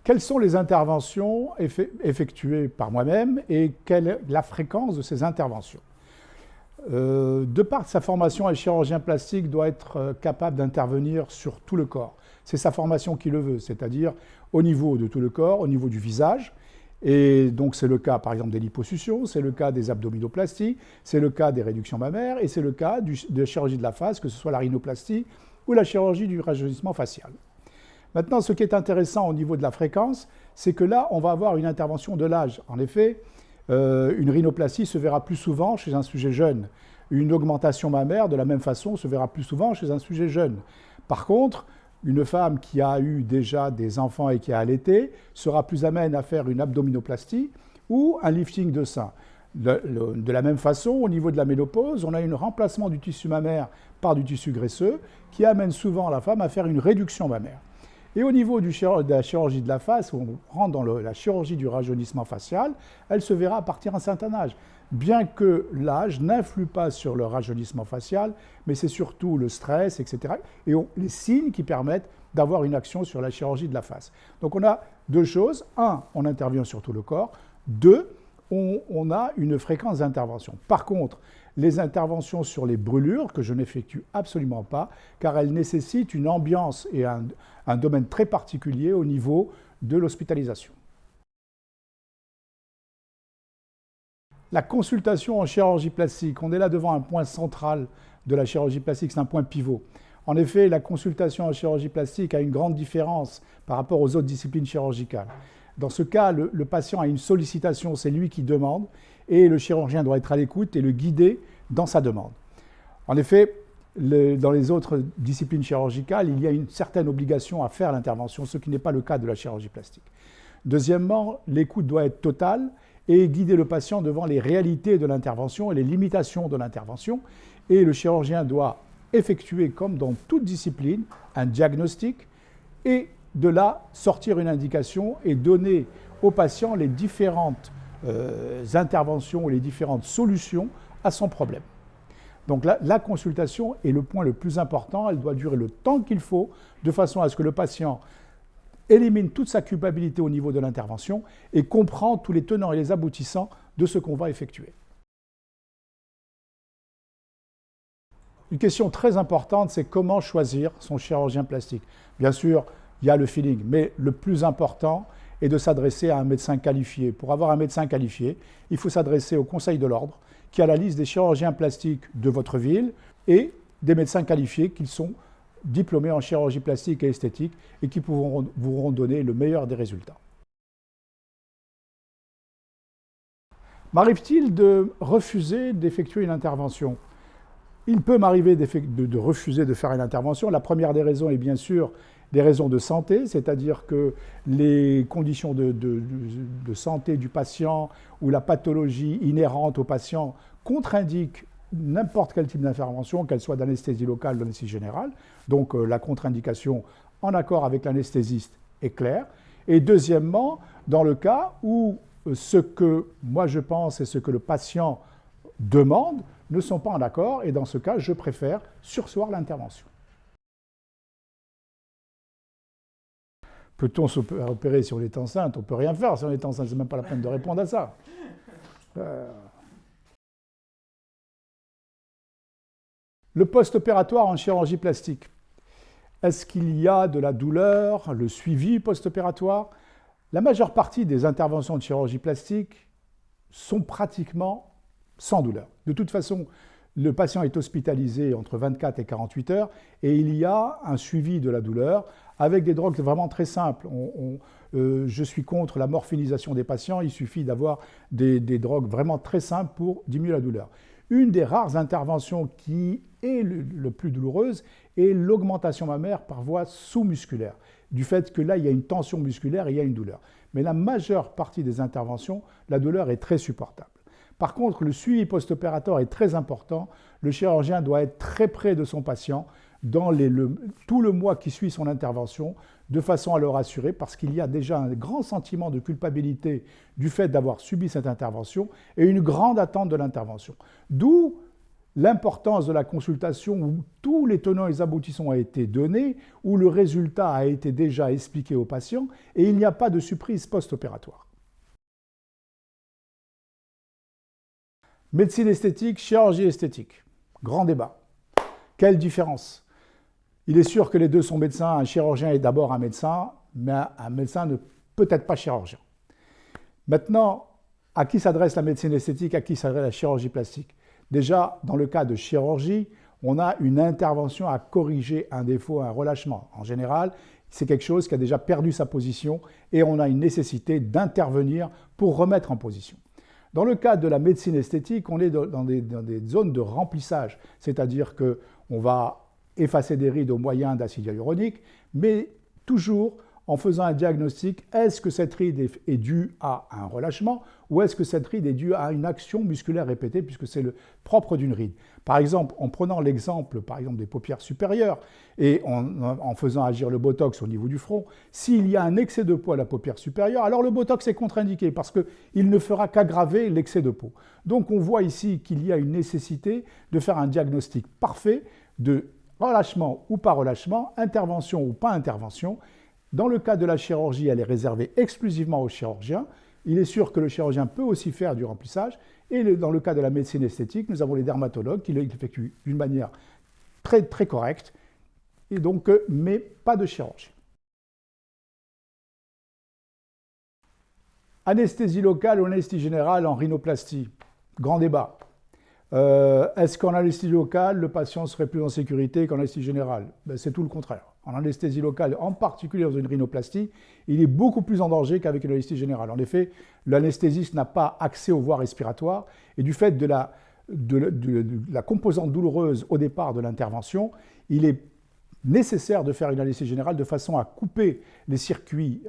Quelles sont les interventions effectuées par moi-même et quelle est la fréquence de ces interventions? De par sa formation, un chirurgien plastique doit être capable d'intervenir sur tout le corps. C'est sa formation qui le veut, c'est-à-dire au niveau de tout le corps, au niveau du visage. Et donc c'est le cas par exemple des liposuctions, c'est le cas des abdominoplasties, c'est le cas des réductions mammaires et c'est le cas de la chirurgie de la face, que ce soit la rhinoplastie ou la chirurgie du rajeunissement facial. Maintenant, ce qui est intéressant au niveau de la fréquence, c'est que là, on va avoir une intervention de l'âge. En effet, une rhinoplastie se verra plus souvent chez un sujet jeune. Une augmentation mammaire, de la même façon, se verra plus souvent chez un sujet jeune. Par contre, une femme qui a eu déjà des enfants et qui a allaité sera plus amène à faire une abdominoplastie ou un lifting de sein. De la même façon, au niveau de la ménopause, on a un remplacement du tissu mammaire par du tissu graisseux qui amène souvent la femme à faire une réduction mammaire. Et au niveau de la chirurgie de la face, où on rentre dans la chirurgie du rajeunissement facial, elle se verra à partir d'un certain âge. Bien que l'âge n'influe pas sur le rajeunissement facial, mais c'est surtout le stress, etc. et les signes qui permettent d'avoir une action sur la chirurgie de la face. Donc on a deux choses. Un, on intervient sur tout le corps. Deux, on a une fréquence d'intervention. Par contre, les interventions sur les brûlures, que je n'effectue absolument pas, car elles nécessitent une ambiance et un domaine très particulier au niveau de l'hospitalisation. La consultation en chirurgie plastique, on est là devant un point central de la chirurgie plastique, c'est un point pivot. En effet, la consultation en chirurgie plastique a une grande différence par rapport aux autres disciplines chirurgicales. Dans ce cas, le patient a une sollicitation, c'est lui qui demande, et le chirurgien doit être à l'écoute et le guider dans sa demande. En effet, dans les autres disciplines chirurgicales, il y a une certaine obligation à faire l'intervention, ce qui n'est pas le cas de la chirurgie plastique. Deuxièmement, l'écoute doit être totale et guider le patient devant les réalités de l'intervention et les limitations de l'intervention. Et le chirurgien doit effectuer, comme dans toute discipline, un diagnostic et de là sortir une indication et donner au patient les différentes interventions ou les différentes solutions à son problème. Donc la consultation est le point le plus important, elle doit durer le temps qu'il faut, de façon à ce que le patient élimine toute sa culpabilité au niveau de l'intervention et comprend tous les tenants et les aboutissants de ce qu'on va effectuer. Une question très importante, c'est comment choisir son chirurgien plastique. Bien sûr, il y a le feeling, mais le plus important est de s'adresser à un médecin qualifié. Pour avoir un médecin qualifié, il faut s'adresser au Conseil de l'Ordre, qui a la liste des chirurgiens plastiques de votre ville et des médecins qualifiés qui sont diplômés en chirurgie plastique et esthétique et qui vous pourront donner le meilleur des résultats. M'arrive-t-il de refuser d'effectuer une intervention? Il peut m'arriver de refuser de faire une intervention. La première des raisons est bien sûr des raisons de santé, c'est-à-dire que les conditions de santé du patient ou la pathologie inhérente au patient contre-indiquent n'importe quel type d'intervention, qu'elle soit d'anesthésie locale ou d'anesthésie générale. Donc la contre-indication en accord avec l'anesthésiste est claire. Et deuxièmement, dans le cas où ce que moi je pense et ce que le patient demande ne sont pas en accord, et dans ce cas, je préfère surseoir l'intervention. Peut-on s'opérer si on est enceinte? On ne peut rien faire si on est enceinte, ce n'est même pas la peine de répondre à ça. Le post-opératoire en chirurgie plastique. Est-ce qu'il y a de la douleur, le suivi post-opératoire? La majeure partie des interventions de chirurgie plastique sont pratiquement sans douleur. De toute façon, le patient est hospitalisé entre 24 et 48 heures et il y a un suivi de la douleur avec des drogues vraiment très simples. Je suis contre la morphinisation des patients, il suffit d'avoir des drogues vraiment très simples pour diminuer la douleur. Une des rares interventions qui est le plus douloureuse est l'augmentation mammaire par voie sous-musculaire, du fait que là, il y a une tension musculaire et il y a une douleur. Mais la majeure partie des interventions, la douleur est très supportable. Par contre, le suivi post-opératoire est très important. Le chirurgien doit être très près de son patient dans tout le mois qui suit son intervention, de façon à le rassurer, parce qu'il y a déjà un grand sentiment de culpabilité du fait d'avoir subi cette intervention et une grande attente de l'intervention. D'où l'importance de la consultation où tous les tenants et les aboutissants ont été donnés, où le résultat a été déjà expliqué au patient et il n'y a pas de surprise post-opératoire. Médecine esthétique, chirurgie esthétique. Grand débat. Quelle différence? Il est sûr que les deux sont médecins. Un chirurgien est d'abord un médecin, mais un médecin ne peut être pas chirurgien. Maintenant, à qui s'adresse la médecine esthétique, à qui s'adresse la chirurgie plastique? Déjà, dans le cas de chirurgie, on a une intervention à corriger un défaut, un relâchement. En général, c'est quelque chose qui a déjà perdu sa position et on a une nécessité d'intervenir pour remettre en position. Dans le cas de la médecine esthétique, on est dans des zones de remplissage, c'est-à-dire qu'on va effacer des rides au moyen d'acide hyaluronique, mais toujours en faisant un diagnostic, est-ce que cette ride est due à un relâchement ou est-ce que cette ride est due à une action musculaire répétée, puisque c'est le propre d'une ride. Par exemple, en prenant l'exemple des paupières supérieures et en faisant agir le botox au niveau du front, s'il y a un excès de peau à la paupière supérieure, alors le botox est contre-indiqué parce qu'il ne fera qu'aggraver l'excès de peau. Donc on voit ici qu'il y a une nécessité de faire un diagnostic parfait de relâchement ou pas relâchement, intervention ou pas intervention. Dans le cas de la chirurgie, elle est réservée exclusivement aux chirurgiens. Il est sûr que le chirurgien peut aussi faire du remplissage. Et dans le cas de la médecine esthétique, nous avons les dermatologues qui l'effectuent d'une manière très, très correcte, et donc, mais pas de chirurgie. Anesthésie locale ou anesthésie générale en rhinoplastie? Grand débat. Est-ce qu'en anesthésie locale, le patient serait plus en sécurité qu'en anesthésie générale? C'est tout le contraire. En anesthésie locale, en particulier dans une rhinoplastie, il est beaucoup plus en danger qu'avec une anesthésie générale. En effet, l'anesthésiste n'a pas accès aux voies respiratoires et du fait de la composante douloureuse au départ de l'intervention, il est nécessaire de faire une anesthésie générale de façon à couper les circuits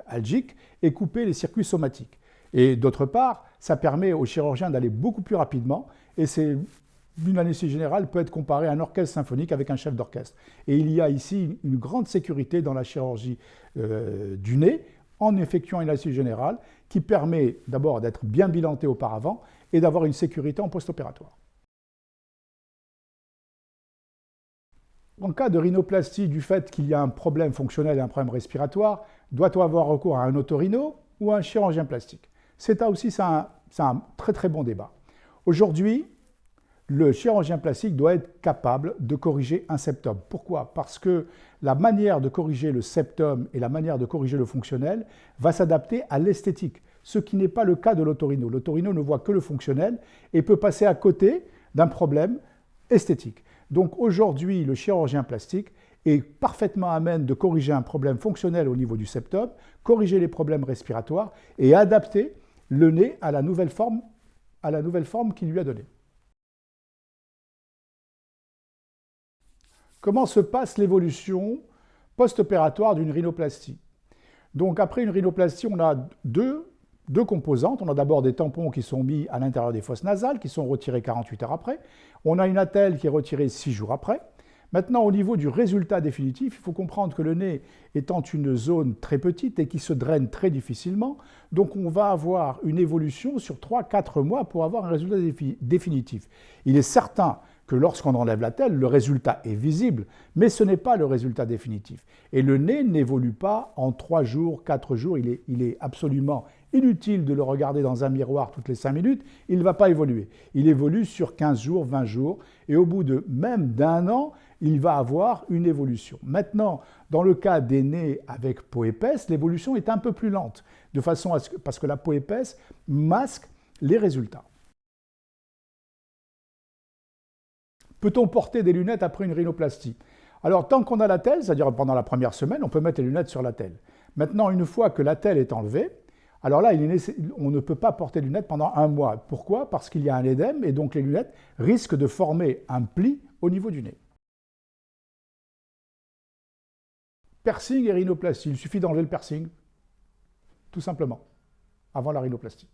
algiques et couper les circuits somatiques. Et d'autre part, ça permet aux chirurgiens d'aller beaucoup plus rapidement et une anesthésie générale peut être comparée à un orchestre symphonique avec un chef d'orchestre. Et il y a ici une grande sécurité dans la chirurgie du nez en effectuant une anesthésie générale qui permet d'abord d'être bien bilanté auparavant et d'avoir une sécurité en post-opératoire. En cas de rhinoplastie, du fait qu'il y a un problème fonctionnel et un problème respiratoire, doit-on avoir recours à un otorhino ou à un chirurgien plastique? C'est un très très bon débat. Aujourd'hui, le chirurgien plastique doit être capable de corriger un septum. Pourquoi? Parce que la manière de corriger le septum et la manière de corriger le fonctionnel va s'adapter à l'esthétique, ce qui n'est pas le cas de l'otorhino. L'otorhino ne voit que le fonctionnel et peut passer à côté d'un problème esthétique. Donc aujourd'hui, le chirurgien plastique est parfaitement à même de corriger un problème fonctionnel au niveau du septum, corriger les problèmes respiratoires et adapter le nez à la nouvelle forme qu'il lui a donnée. Comment se passe l'évolution post-opératoire d'une rhinoplastie? Donc après une rhinoplastie, on a deux composantes. On a d'abord des tampons qui sont mis à l'intérieur des fosses nasales, qui sont retirés 48 heures après. On a une attelle qui est retirée 6 jours après. Maintenant, au niveau du résultat définitif, il faut comprendre que le nez étant une zone très petite et qui se draine très difficilement, donc on va avoir une évolution sur 3-4 mois pour avoir un résultat définitif. Il est certain que lorsqu'on enlève l'attelle, le résultat est visible, mais ce n'est pas le résultat définitif. Et le nez n'évolue pas en 3 jours, 4 jours, il est absolument inutile de le regarder dans un miroir toutes les 5 minutes, il ne va pas évoluer. Il évolue sur 15 jours, 20 jours, et au bout de même d'un an, il va avoir une évolution. Maintenant, dans le cas des nez avec peau épaisse, l'évolution est un peu plus lente, parce que la peau épaisse masque les résultats. Peut-on porter des lunettes après une rhinoplastie? Alors, tant qu'on a l'attelle, c'est-à-dire pendant la première semaine, on peut mettre les lunettes sur l'attelle. Maintenant, une fois que l'attelle est enlevée, alors là, on ne peut pas porter de lunettes pendant 1 mois. Pourquoi? Parce qu'il y a un édème et donc les lunettes risquent de former un pli au niveau du nez. Piercing et rhinoplastie. Il suffit d'enlever le piercing, tout simplement, avant la rhinoplastie.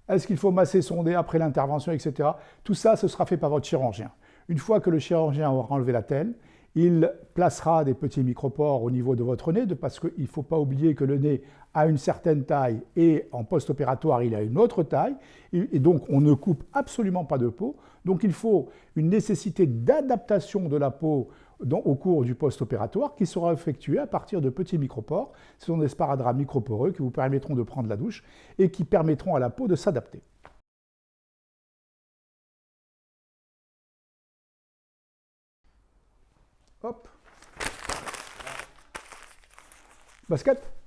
Est-ce qu'il faut masser son nez après l'intervention, etc. Tout ça, ce sera fait par votre chirurgien. Une fois que le chirurgien aura enlevé l'attelle, Il placera des petits micropores au niveau de votre nez, parce qu'il ne faut pas oublier que le nez a une certaine taille et en post-opératoire, il a une autre taille. Et donc, on ne coupe absolument pas de peau. Donc, il faut une nécessité d'adaptation de la peau au cours du post-opératoire qui sera effectuée à partir de petits micropores. Ce sont des sparadraps microporeux qui vous permettront de prendre la douche et qui permettront à la peau de s'adapter. Hop. Basket.